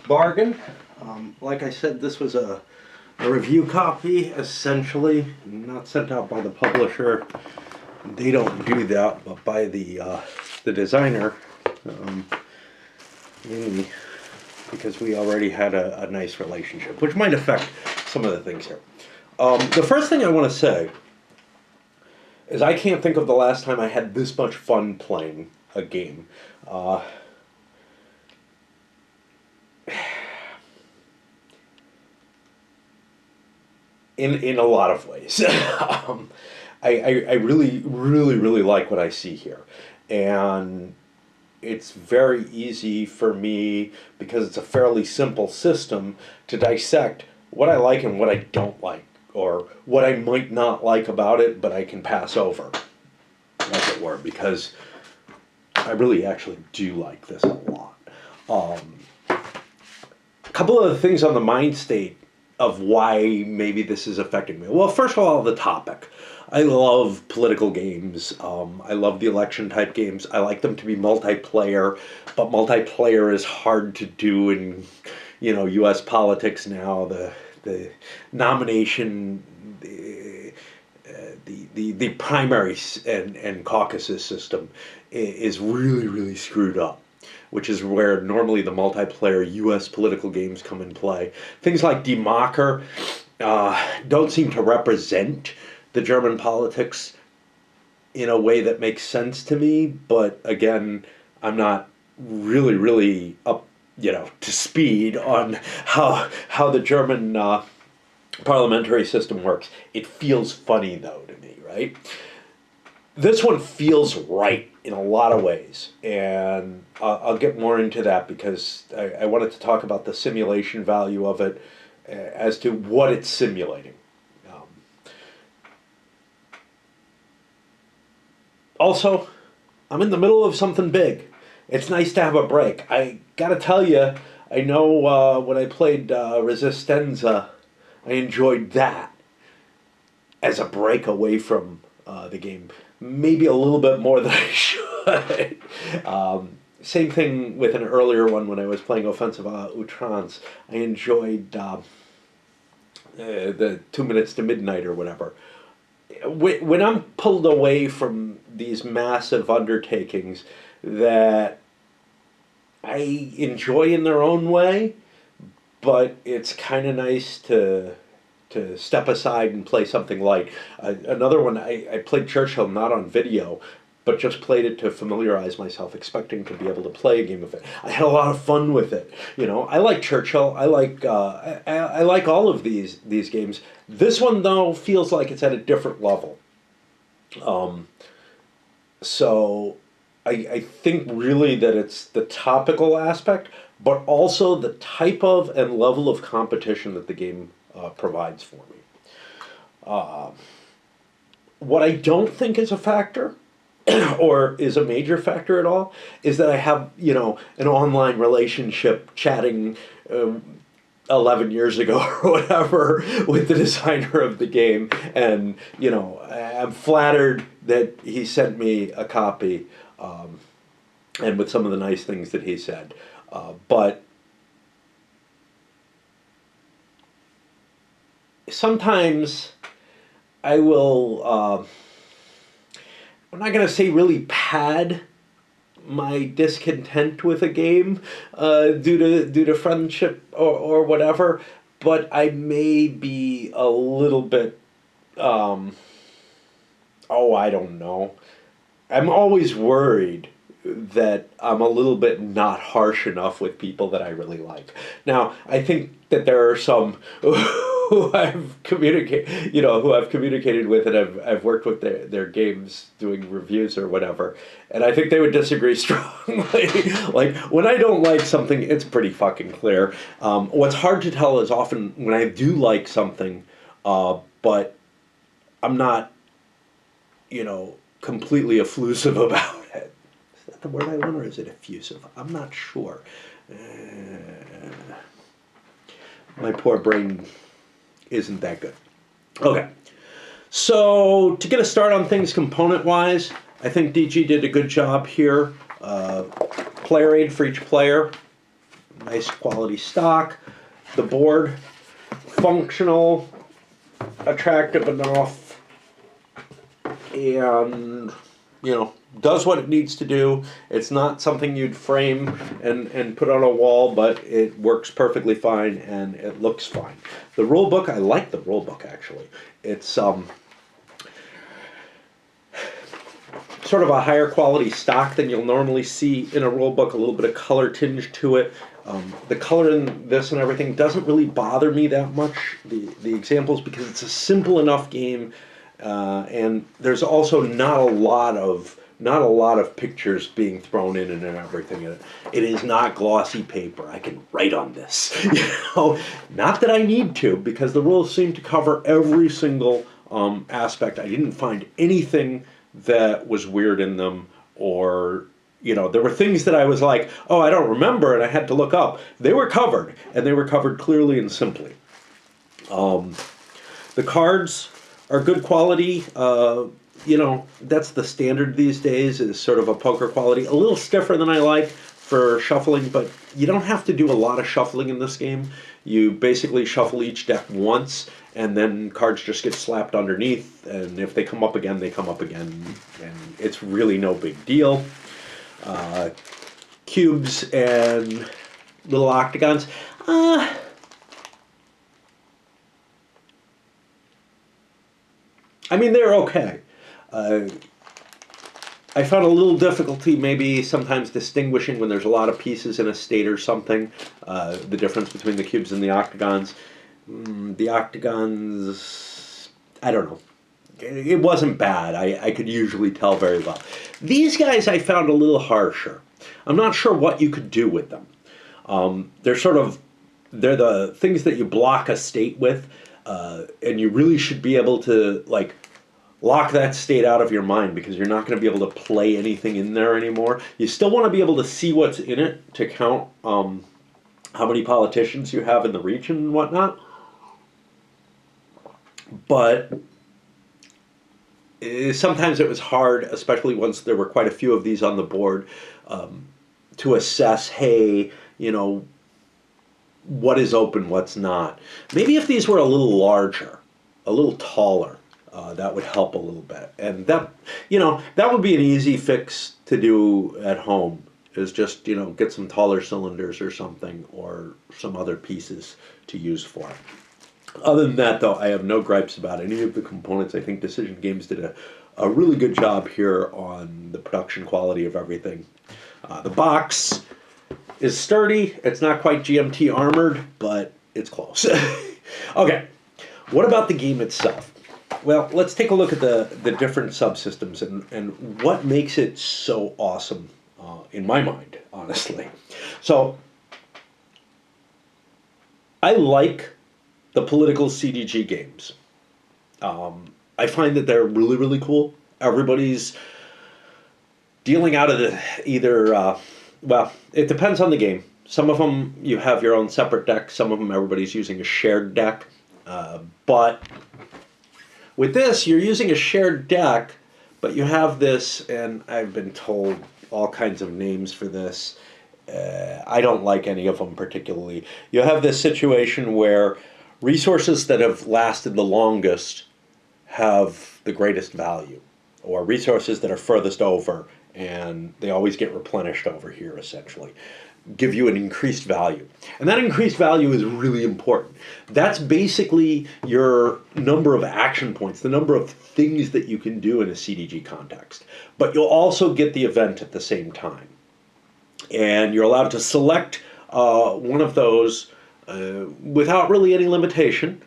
bargain. Like I said, this was a review copy, essentially, not sent out by the publisher. They don't do that, but by the designer, mainly because we already had a nice relationship, which might affect some of the things here. The first thing I want to say is I can't think of the last time I had this much fun playing a game. In a lot of ways. I really like what I see here. And it's very easy for me, because it's a fairly simple system, to dissect what I like and what I don't like, or what I might not like about it, but I can pass over, as it were, because I really actually do like this a lot. A couple of the things on the mind state of why maybe this is affecting me. Well, first of all, the topic. I love political games. I love the election type games. I like them to be multiplayer, but multiplayer is hard to do in, U.S. politics now. The nomination, the primaries and caucuses system is really screwed up, which is where normally the multiplayer U.S. political games come in play. Things like Die Macher don't seem to represent the German politics in a way that makes sense to me, but again, I'm not really up, to speed on how the German parliamentary system works. It feels funny, though, to me, right? This one feels right in a lot of ways, and I'll get more into that because I wanted to talk about the simulation value of it as to what it's simulating. Also, I'm in the middle of something big. It's nice to have a break. I gotta tell you, I know when I played Resistenza, I enjoyed that as a break away from the game. Maybe a little bit more than I should. Same thing with an earlier one when I was playing Offensive Outrance. I enjoyed the 2 Minutes to Midnight or whatever. When I'm pulled away from these massive undertakings that I enjoy in their own way, but it's kind of nice to step aside and play something light. Another one, I played Churchill not on video, but just played it to familiarize myself, expecting to be able to play a game of it. I had a lot of fun with it. I like Churchill. I like I like all of these games. This one, though, feels like it's at a different level. So I think really that it's the topical aspect, but also the type of and level of competition that the game provides for me. What I don't think is a factor, or is a major factor at all, is that I have, an online relationship chatting 11 years ago or whatever with the designer of the game, and, I'm flattered that he sent me a copy, and with some of the nice things that he said. But sometimes I will, I'm not going to say really pad my discontent with a game due to friendship or whatever, but I may be a little bit, I don't know. I'm always worried that I'm a little bit not harsh enough with people that I really like. Now, I think that there are some who I've communicated with, and I've worked with their games doing reviews or whatever, and I think they would disagree strongly. Like, when I don't like something, it's pretty fucking clear. What's hard to tell is often when I do like something, but I'm not, completely effusive about it. Is that the word I want, or is it effusive? I'm not sure. My poor brain isn't that good. Okay, so to get a start on things component-wise, I think DG did a good job here. Player aid for each player. Nice quality stock. The board, functional, attractive enough, and does what it needs to do. It's not something you'd frame and put on a wall, but it works perfectly fine and it looks fine. The rule book, I like the rule book actually. It's sort of a higher quality stock than you'll normally see in a rule book, a little bit of color tinge to it. The color in this and everything doesn't really bother me that much, the examples, because it's a simple enough game, and there's also not a lot of pictures being thrown in and everything. It is not glossy paper. I can write on this, Not that I need to, because the rules seem to cover every single aspect. I didn't find anything that was weird in them, or there were things that I was like, oh, I don't remember, and I had to look up. They were covered, and they were covered clearly and simply. The cards are good quality. That's the standard these days, is sort of a poker quality. A little stiffer than I like for shuffling, but you don't have to do a lot of shuffling in this game. You basically shuffle each deck once, and then cards just get slapped underneath, and if they come up again, they come up again, and it's really no big deal. Cubes and little octagons. They're okay. I found a little difficulty maybe sometimes distinguishing when there's a lot of pieces in a state or something, the difference between the cubes and the octagons. The octagons, I don't know. It wasn't bad. I could usually tell very well. These guys I found a little harsher. I'm not sure what you could do with them. They're the things that you block a state with, and you really should be able to lock that state out of your mind, because you're not going to be able to play anything in there anymore. You still want to be able to see what's in it to count how many politicians you have in the region and whatnot. But sometimes it was hard, especially once there were quite a few of these on the board, to assess, hey, what is open, what's not. Maybe if these were a little larger, a little taller, that would help a little bit. And that would be an easy fix to do at home, is just, get some taller cylinders or something, or some other pieces to use for it. Other than that, though, I have no gripes about any of the components. I think Decision Games did a really good job here on the production quality of everything. The box is sturdy. It's not quite GMT armored, but it's close. Okay, what about the game itself? Well, let's take a look at the different subsystems and what makes it so awesome, in my mind, honestly. So, I like the political CDG games. I find that they're really, really cool. Everybody's dealing out of it depends on the game. Some of them you have your own separate deck. Some of them everybody's using a shared deck. But with this, you're using a shared deck, but you have this, and I've been told all kinds of names for this. I don't like any of them particularly. You have this situation where resources that have lasted the longest have the greatest value, or resources that are furthest over, and they always get replenished over here, essentially, give you an increased value. And that increased value is really important. That's basically your number of action points, the number of things that you can do in a CDG context. But you'll also get the event at the same time. And you're allowed to select one of those without really any limitation.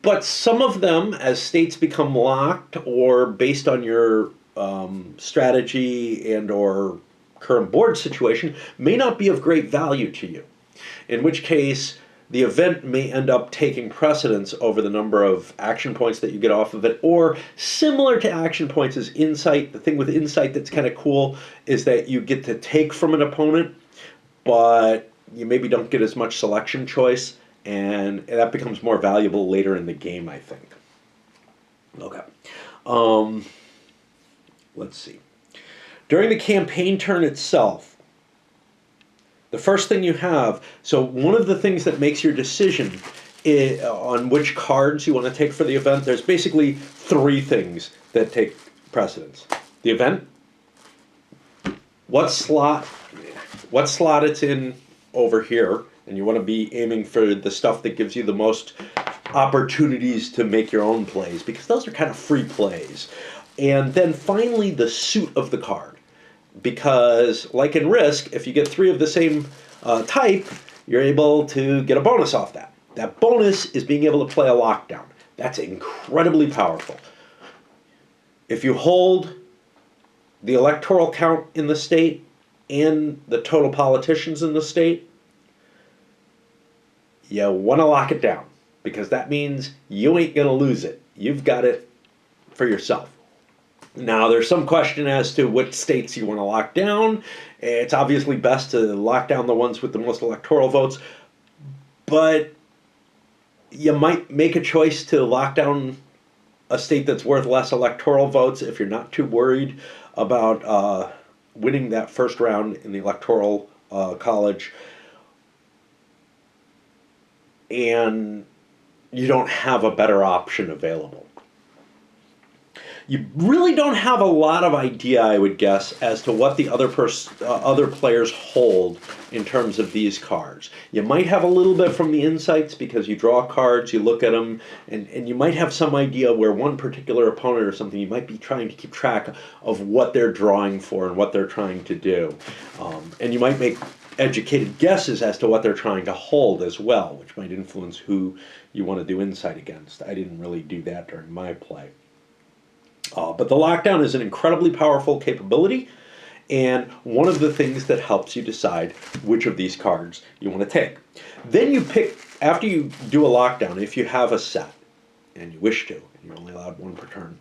But some of them, as states become locked, or based on your strategy and or current board situation, may not be of great value to you. In which case, the event may end up taking precedence over the number of action points that you get off of it, or similar to action points is insight. The thing with insight that's kind of cool is that you get to take from an opponent, but you maybe don't get as much selection choice, and that becomes more valuable later in the game, I think. Okay. Let's see. During the campaign turn itself, The first thing you have, so one of the things that makes your decision on which cards you want to take for the event, there's basically three things that take precedence. The event, what slot it's in over here, and you want to be aiming for the stuff that gives you the most opportunities to make your own plays, because those are kind of free plays. And then finally, the suit of the card. Because, like in Risk, if you get three of the same type, you're able to get a bonus off that. That bonus is being able to play a lockdown. That's incredibly powerful. If you hold the electoral count in the state and the total politicians in the state, you want to lock it down, because that means you ain't going to lose it. You've got it for yourself. Now, there's some question as to which states you want to lock down. It's obviously best to lock down the ones with the most electoral votes, but you might make a choice to lock down a state that's worth less electoral votes if you're not too worried about winning that first round in the electoral college, and you don't have a better option available. You really don't have a lot of idea, I would guess, as to what the other players hold in terms of these cards. You might have a little bit from the insights, because you draw cards, you look at them, and you might have some idea where one particular opponent or something, you might be trying to keep track of what they're drawing for and what they're trying to do. And you might make educated guesses as to what they're trying to hold as well, which might influence who you want to do insight against. I didn't really do that during my play. But the lockdown is an incredibly powerful capability, and one of the things that helps you decide which of these cards you want to take. Then you pick, after you do a lockdown, if you have a set, and you wish to, and you're only allowed one per turn,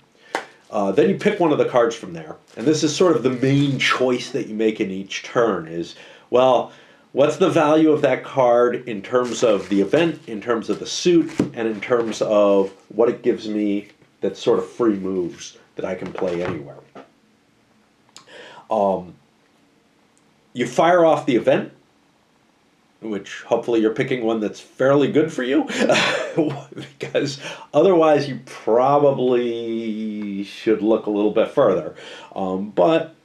then you pick one of the cards from there. And this is sort of the main choice that you make in each turn is, well, what's the value of that card in terms of the event, in terms of the suit, and in terms of what it gives me that's sort of free moves that I can play anywhere. You fire off the event, which hopefully you're picking one that's fairly good for you, because otherwise you probably should look a little bit further. But,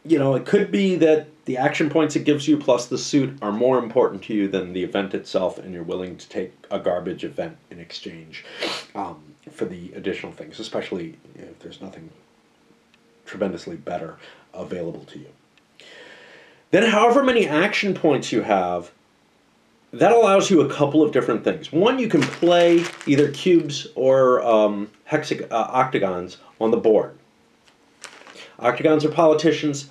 it could be that the action points it gives you plus the suit are more important to you than the event itself, and you're willing to take a garbage event in exchange for the additional things, especially if there's nothing tremendously better available to you. Then however many action points you have, that allows you a couple of different things. One, you can play either cubes or octagons on the board. Octagons are politicians,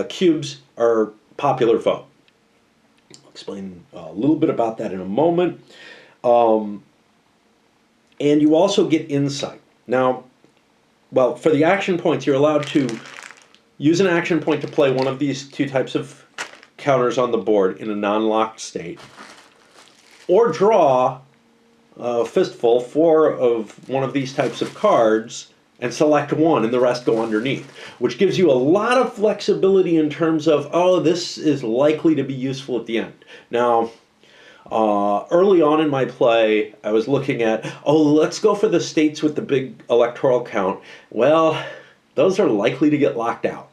cubes are popular vote. I'll explain a little bit about that in a moment. And you also get insight. Now, well, for the action points, you're allowed to use an action point to play one of these two types of counters on the board in a non-locked state, or draw a fistful, 4 of one of these types of cards, and select one, and the rest go underneath, which gives you a lot of flexibility in terms of, oh, this is likely to be useful at the end. Now, early on in my play, I was looking at, let's go for the states with the big electoral count. Well, those are likely to get locked out.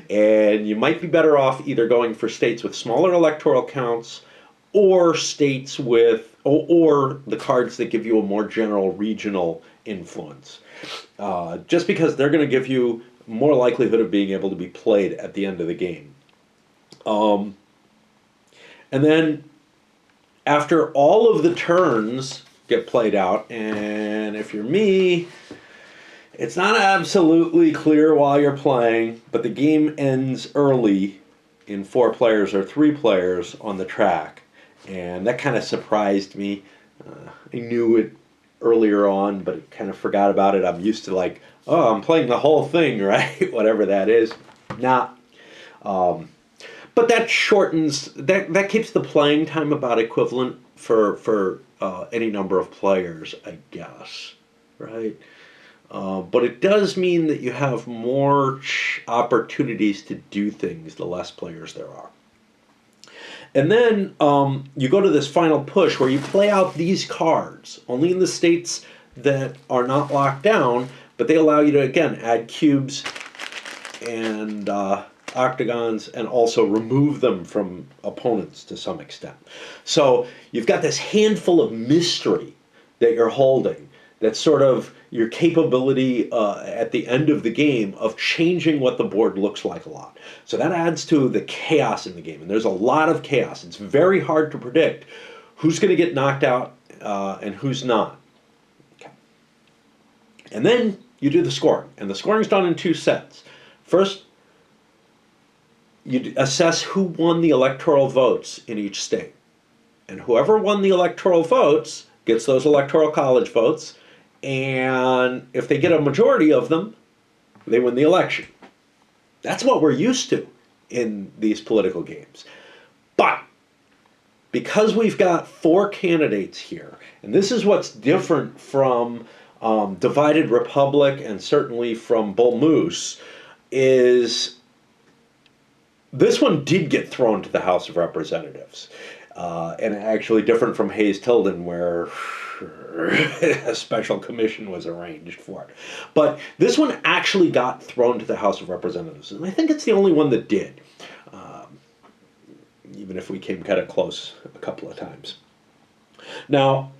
And you might be better off either going for states with smaller electoral counts, or states with, or the cards that give you a more general regional influence. Just because they're going to give you more likelihood of being able to be played at the end of the game. And then after all of the turns get played out, and if you're me, it's not absolutely clear while you're playing, but the game ends early in 4 players or 3 players on the track. And that kind of surprised me. I knew it earlier on, but I kind of forgot about it. I'm used to like, I'm playing the whole thing, right? Whatever that is. Nah. But that shortens, that keeps the playing time about equivalent for any number of players, I guess, right? But it does mean that you have more opportunities to do things the less players there are. And then you go to this final push where you play out these cards, only in the states that are not locked down, but they allow you to, again, add cubes and octagons and also remove them from opponents to some extent. So you've got this handful of mystery that you're holding that's sort of your capability at the end of the game of changing what the board looks like a lot. So that adds to the chaos in the game, and there's a lot of chaos. It's very hard to predict who's going to get knocked out and who's not. Okay. And then you do the scoring, and the scoring is done in two sets. First, you assess who won the electoral votes in each state. And whoever won the electoral votes gets those electoral college votes, and if they get a majority of them, they win the election. That's what we're used to in these political games. But because we've got 4 candidates here, and this is what's different from Divided Republic and certainly from Bull Moose, is this one did get thrown to the House of Representatives. And actually different from Hayes-Tilden, where a special commission was arranged for it. But this one actually got thrown to the House of Representatives, and I think it's the only one that did, even if we came kind of close a couple of times. Now,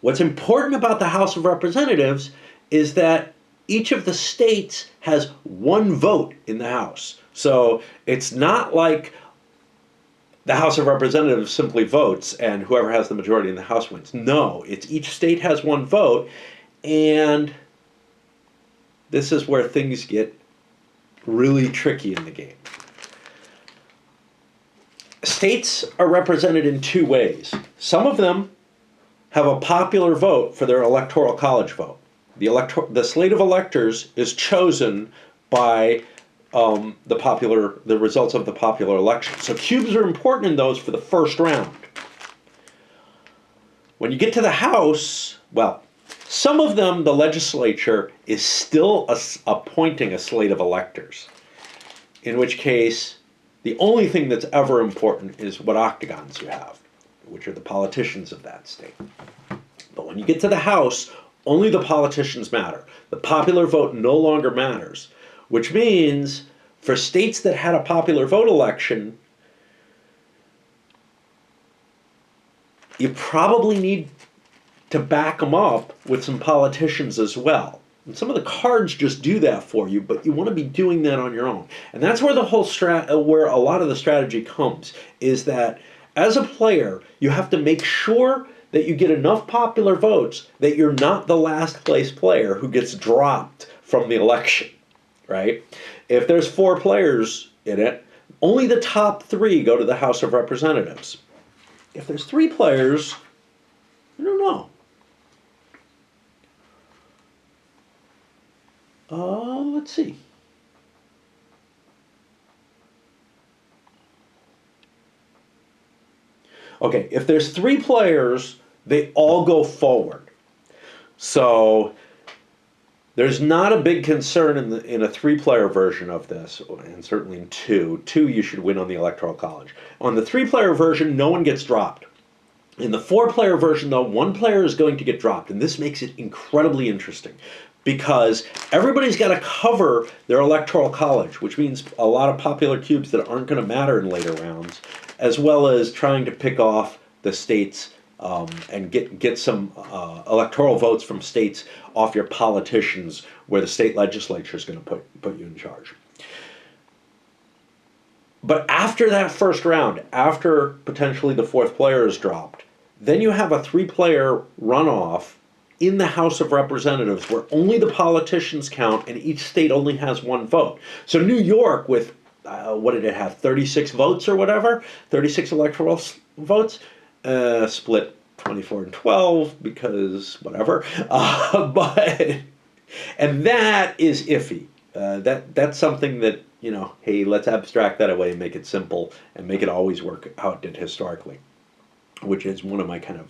what's important about the House of Representatives is that each of the states has 1 vote in the House. So it's not like the House of Representatives simply votes and whoever has the majority in the House wins. No, it's each state has 1 vote, and this is where things get really tricky in the game. States are represented in 2 ways. Some of them have a popular vote for their electoral college vote. The slate of electors is chosen by the results of the popular election. So cubes are important in those for the first round. When you get to the House, well, some of them, the legislature is still appointing a slate of electors, in which case the only thing that's ever important is what octagons you have, which are the politicians of that state. But when you get to the House, only the politicians matter. The popular vote no longer matters, which means for states that had a popular vote election, you probably need to back them up with some politicians as well. And some of the cards just do that for you, but you want to be doing that on your own. And that's where the whole where a lot of the strategy comes, is that as a player, you have to make sure that you get enough popular votes that you're not the last place player who gets dropped from the election, right? If there's 4 players in it, only the top 3 go to the House of Representatives. If there's 3 players, I don't know. Let's see. Okay, if there's 3 players, they all go forward. So there's not a big concern in a 3-player version of this, and certainly in 2. 2, you should win on the Electoral College. On the 3-player version, no one gets dropped. In the 4-player version, though, 1 player is going to get dropped, and this makes it incredibly interesting, because everybody's got to cover their Electoral College, which means a lot of popular cubes that aren't going to matter in later rounds, as well as trying to pick off the states and get some electoral votes from states off your politicians, where the state legislature is going to put you in charge. But after that first round, after potentially the 4th player is dropped, then you have a 3-player runoff in the House of Representatives where only the politicians count and each state only has 1 vote. So New York, with what did it have, 36 votes or whatever, 36 electoral votes, split 24 and 12 because whatever. And that is iffy. That's something that, hey, let's abstract that away and make it simple and make it always work how it did historically, which is one of my kind of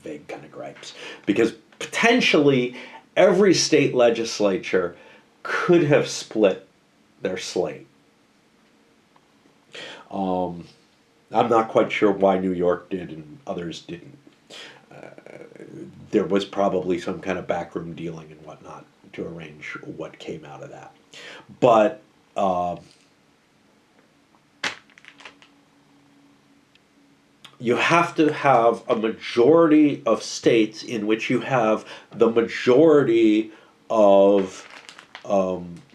vague kind of gripes. Because potentially every state legislature could have split their slate. I'm not quite sure why New York did and others didn't. There was probably some kind of backroom dealing and whatnot to arrange what came out of that. But you have to have a majority of states in which you have the majority of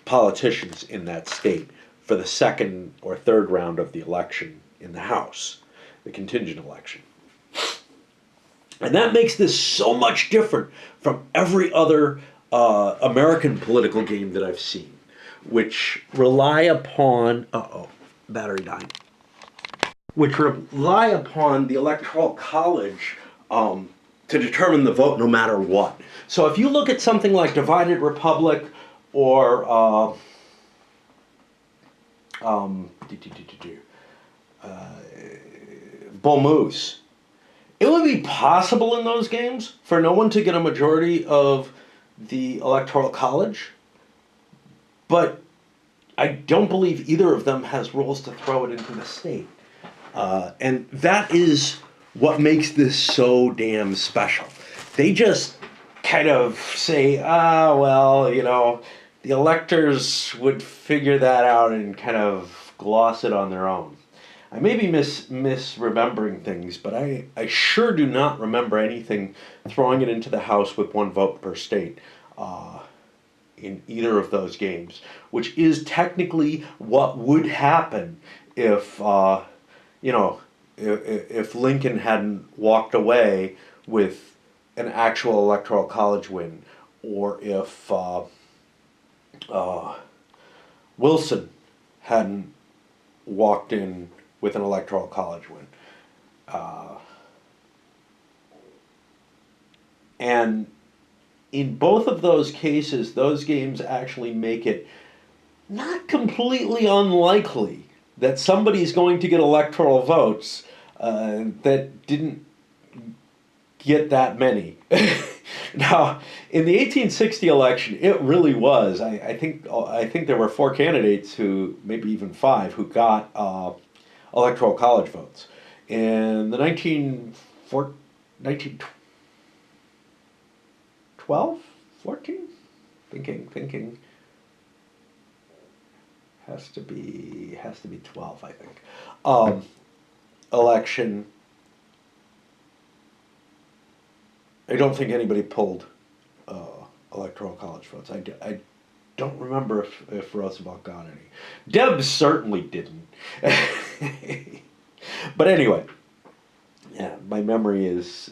politicians in that state for the second or third round of the election in the House, the contingent election. And that makes this so much different from every other American political game that I've seen, which rely upon, battery dying, which rely upon the Electoral College to determine the vote no matter what. So if you look at something like Divided Republic or Bull Moose, it would be possible in those games for no one to get a majority of the Electoral College, but I don't believe either of them has rules to throw it into the state. And that is what makes this so damn special. They just kind of say, well, the electors would figure that out and kind of gloss it on their own. I may be misremembering things, but I sure do not remember anything throwing it into the House with one vote per state in either of those games, which is technically what would happen if, if Lincoln hadn't walked away with an actual Electoral College win, or if Wilson hadn't walked in with an Electoral College win. And in both of those cases, those games actually make it not completely unlikely that somebody's going to get electoral votes that didn't get that many. Now, in the 1860 election, it really was. I think there were 4 candidates who, maybe even 5, who got Electoral College votes. In the 1912, 14, thinking. Has to be 12, I think. Election. I don't think anybody pulled Electoral College votes. I don't remember if Roosevelt got any. Debs certainly didn't. But anyway, yeah, my memory is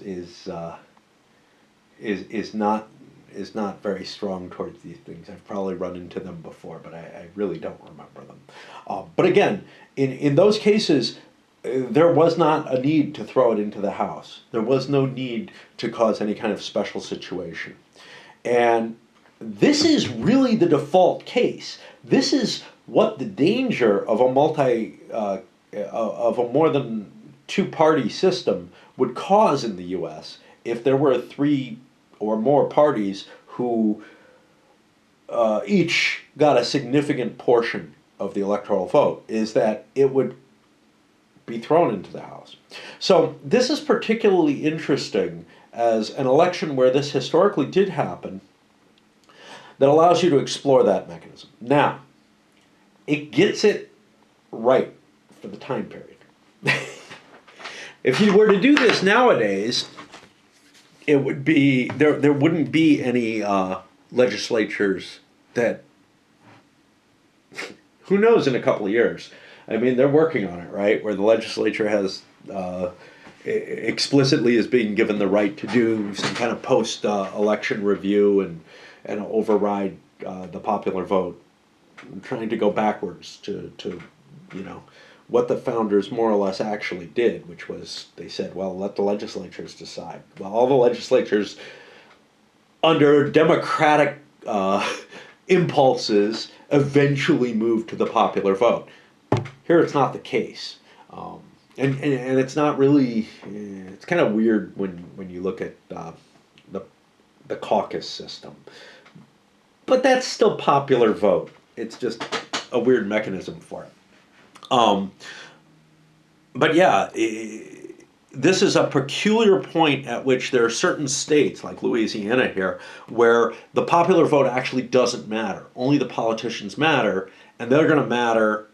not very strong towards these things. I've probably run into them before, but I really don't remember them. But again, in those cases, there was not a need to throw it into the House. There was no need to cause any kind of special situation. And this is really the default case. This is what the danger of a more than 2-party system would cause in the U.S. if there were 3 or more parties who each got a significant portion of the electoral vote, is that it would be thrown into the House. So this is particularly interesting as an election where this historically did happen, that allows you to explore that mechanism. Now, it gets it right for the time period. If you were to do this nowadays, it would be there wouldn't be any legislatures that, who knows, in a couple of years. I mean, they're working on it, right? Where the legislature has explicitly is being given the right to do some kind of post-election review and override the popular vote. I'm trying to go backwards to what the founders more or less actually did, which was they said, well, let the legislatures decide. Well, all the legislatures, under democratic impulses, eventually moved to the popular vote. Here it's not the case. And it's not really, it's kind of weird when you look at the caucus system. But that's still popular vote. It's just a weird mechanism for it. but yeah, this is a peculiar point at which there are certain states, like Louisiana here, where the popular vote actually doesn't matter. Only the politicians matter, and they're going to matter.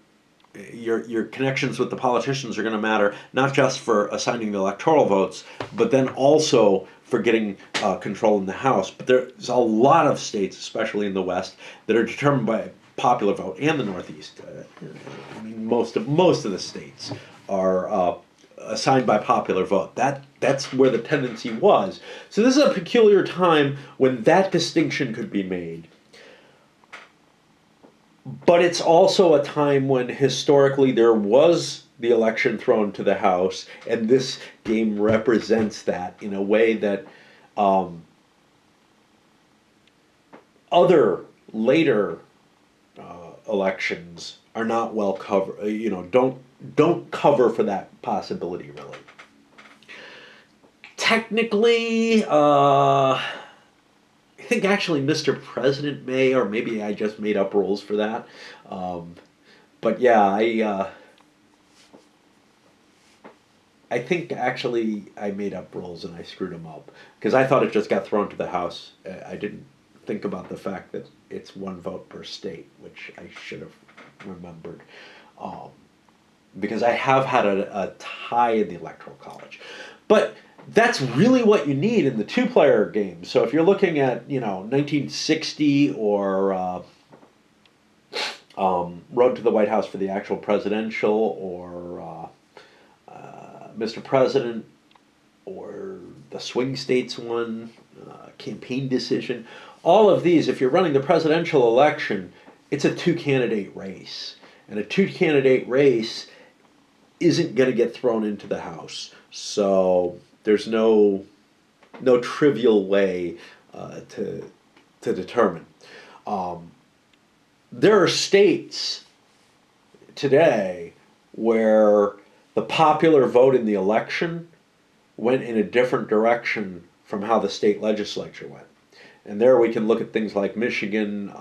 Your connections with the politicians are going to matter not just for assigning the electoral votes, but then also for getting control in the House. But there's a lot of states, especially in the West, that are determined by popular vote, and the Northeast. I mean, most of the states are assigned by popular vote. That's where the tendency was. So this is a peculiar time when that distinction could be made. But it's also a time when historically there was the election thrown to the House, and this game represents that in a way that other later elections are not well covered. Don't cover for that possibility really. Technically, I think actually Mr. President may, or maybe I just made up rules for that. But yeah, I think actually I made up rules and I screwed them up because I thought it just got thrown to the House. I didn't think about the fact that it's one vote per state, which I should have remembered. Because I have had a tie in the Electoral College. But that's really what you need in the two-player game. So if you're looking at 1960 or Road to the White House for the actual presidential, or Mr. President, or the swing states one, campaign decision, all of these, if you're running the presidential election, it's a two-candidate race. And a two-candidate race isn't going to get thrown into the House. So there's no trivial way to determine. There are states today where the popular vote in the election went in a different direction from how the state legislature went. And there we can look at things like Michigan,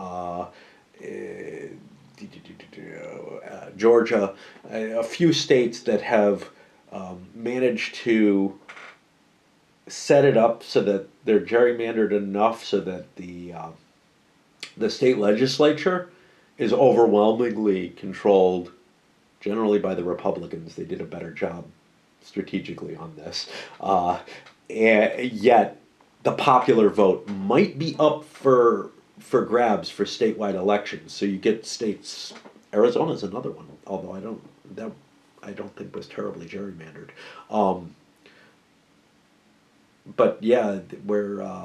Georgia, a few states that have managed to set it up so that they're gerrymandered enough so that the state legislature is overwhelmingly controlled generally by the Republicans. They did a better job strategically on this. And yet the popular vote might be up for grabs for statewide elections. So you get states. Arizona's another one, although I don't think was terribly gerrymandered. But yeah, where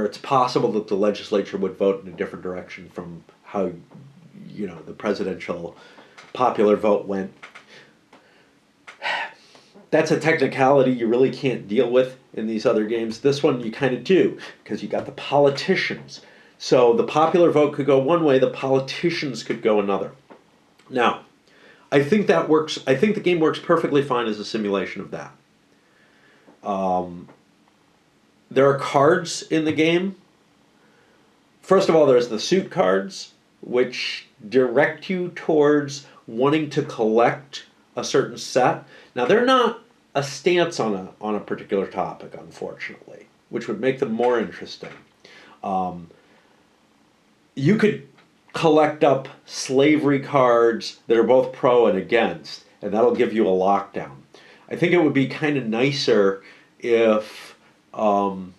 it's possible that the legislature would vote in a different direction from how the presidential popular vote went. That's a technicality you really can't deal with in these other games. This one you kind of do, because you got the politicians. So the popular vote could go one way, the politicians could go another. Now, I think that works. I think the game works perfectly fine as a simulation of that. There are cards in the game. First of all, there's the suit cards, which direct you towards wanting to collect a certain set. Now, they're not a stance on a particular topic, unfortunately, which would make them more interesting. You could collect up slavery cards that are both pro and against, and that'll give you a lockdown. I think it would be kind of nicer if the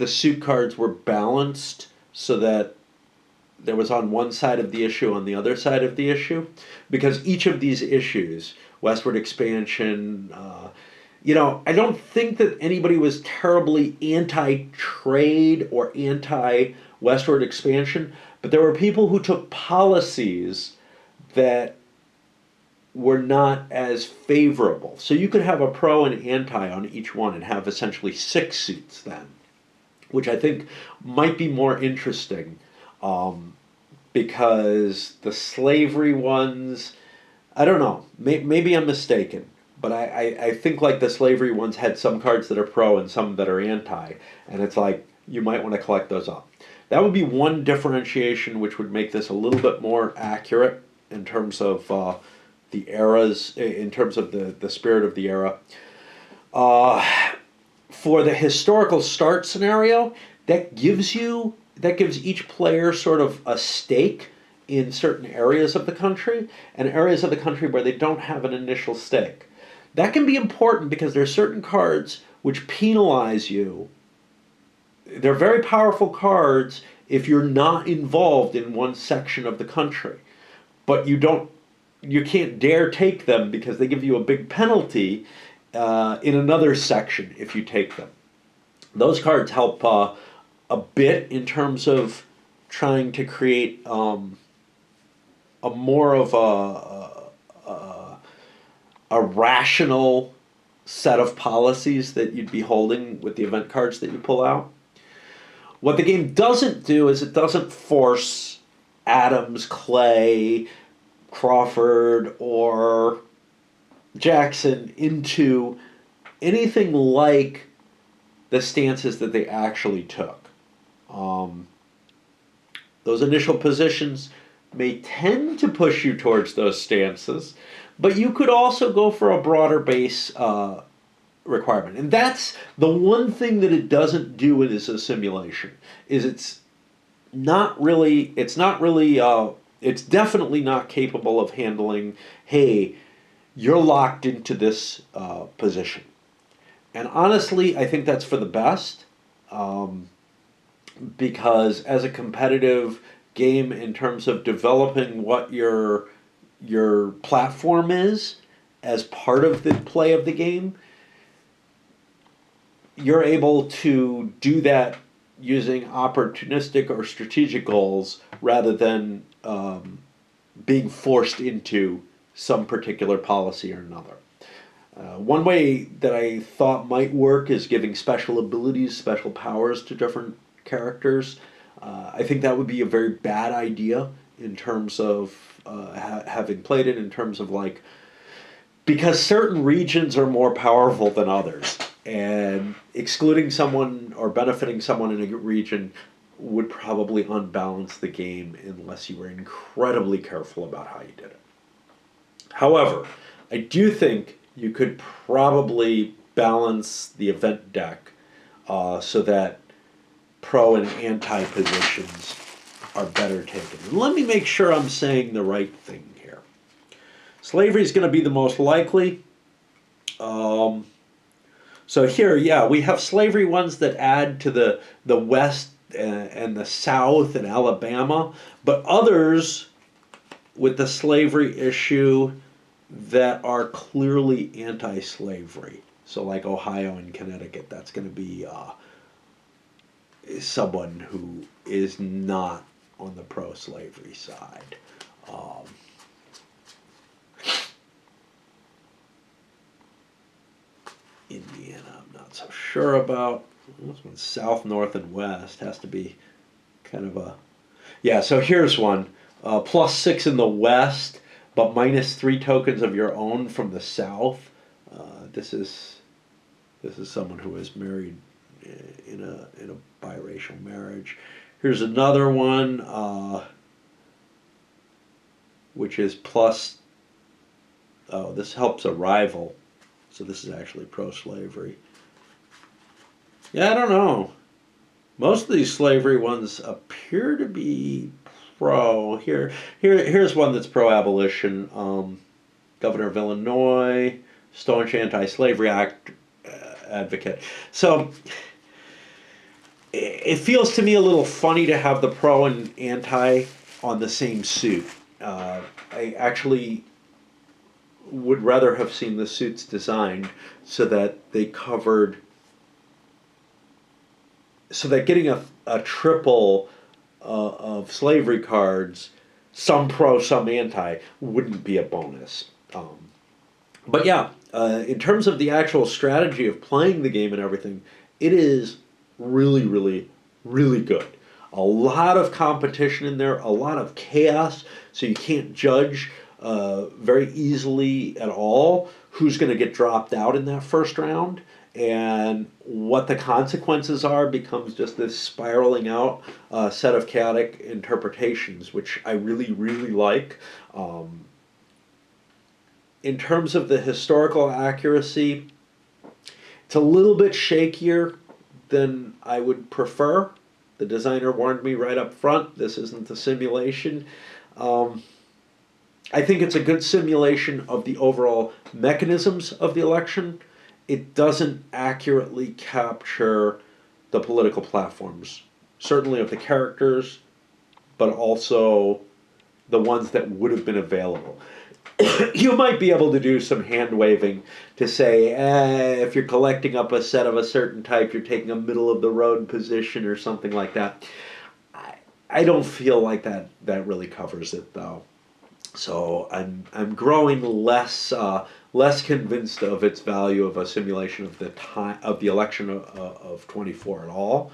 suit cards were balanced so that there was on one side of the issue, on the other side of the issue, because each of these issues, westward expansion, I don't think that anybody was terribly anti-trade or anti-westward expansion, but there were people who took policies that were not as favorable. So you could have a pro and anti on each one and have essentially 6 suits then, which I think might be more interesting. Because the slavery ones, I don't know, maybe I'm mistaken, but I think like the slavery ones had some cards that are pro and some that are anti, and it's like you might want to collect those up. That would be one differentiation which would make this a little bit more accurate in terms of the eras in terms of the spirit of the era. Uh, for the historical start scenario, that gives each player sort of a stake in certain areas of the country and areas of the country where they don't have an initial stake. That can be important because there are certain cards which penalize you. They're very powerful cards if you're not involved in one section of the country, but you can't dare take them because they give you a big penalty in another section if you take them. Those cards help a bit in terms of trying to create a more of a rational set of policies that you'd be holding with the event cards that you pull out. What the game doesn't do is it doesn't force Adams, Clay, Crawford, or Jackson into anything like the stances that they actually took. Those initial positions may tend to push you towards those stances, but you could also go for a broader base requirement. And that's the one thing that it doesn't do as a simulation, is it's definitely not capable of handling, hey, you're locked into this position. And honestly, I think that's for the best, because as a competitive game, in terms of developing what your platform is as part of the play of the game, you're able to do that using opportunistic or strategic goals rather than being forced into some particular policy or another. One way that I thought might work is giving special abilities, special powers to different characters. I think that would be a very bad idea in terms of having played it, in terms of like, because certain regions are more powerful than others, and excluding someone or benefiting someone in a region would probably unbalance the game unless you were incredibly careful about how you did it. However, I do think you could probably balance the event deck so that pro and anti positions are better taken. And let me make sure I'm saying the right thing here. Slavery is going to be the most likely. So here, yeah, we have slavery ones that add to the West and the South and Alabama, but others with the slavery issue that are clearly anti-slavery. So like Ohio and Connecticut, that's going to be someone who is not on the pro-slavery side. Indiana, I'm not so sure about. This one's South, North, and West. Has to be kind of a... Yeah, so here's one. +6 in the West, but -3 tokens of your own from the South. This is someone who is married in a biracial marriage. Here's another one, which is plus. Oh, this helps a rival, so this is actually pro-slavery. Yeah, I don't know. Most of these slavery ones appear to be pro. Here's one that's pro-abolition. Governor of Illinois, staunch anti-slavery act advocate. So it feels to me a little funny to have the pro and anti on the same suit. I actually would rather have seen the suits designed so that they covered, so that getting a triple of slavery cards, some pro, some anti, wouldn't be a bonus. But yeah, in terms of the actual strategy of playing the game and everything, it is really, really, really good. A lot of competition in there, a lot of chaos, so you can't judge very easily at all who's going to get dropped out in that first round. And what the consequences are becomes just this spiraling out set of chaotic interpretations, which I really, really like. in terms of the historical accuracy, it's a little bit shakier than I would prefer. The designer warned me right up front, this isn't a simulation. I think it's a good simulation of the overall mechanisms of the election. It doesn't accurately capture the political platforms, certainly of the characters, but also the ones that would have been available. You might be able to do some hand waving to say, if you're collecting up a set of a certain type, you're taking a middle of the road position or something like that. I don't feel like that really covers it though. So I'm growing less convinced of its value of a simulation of the time of the election of 24 at all.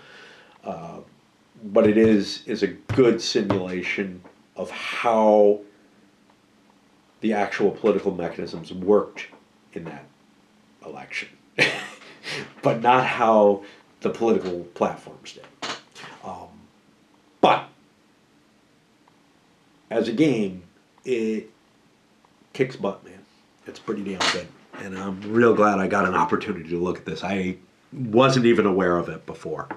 But it is a good simulation of how the actual political mechanisms worked in that election, but not how the political platforms did. But as a game, it kicks butt, man. It's pretty damn good. And I'm real glad I got an opportunity to look at this. I wasn't even aware of it before.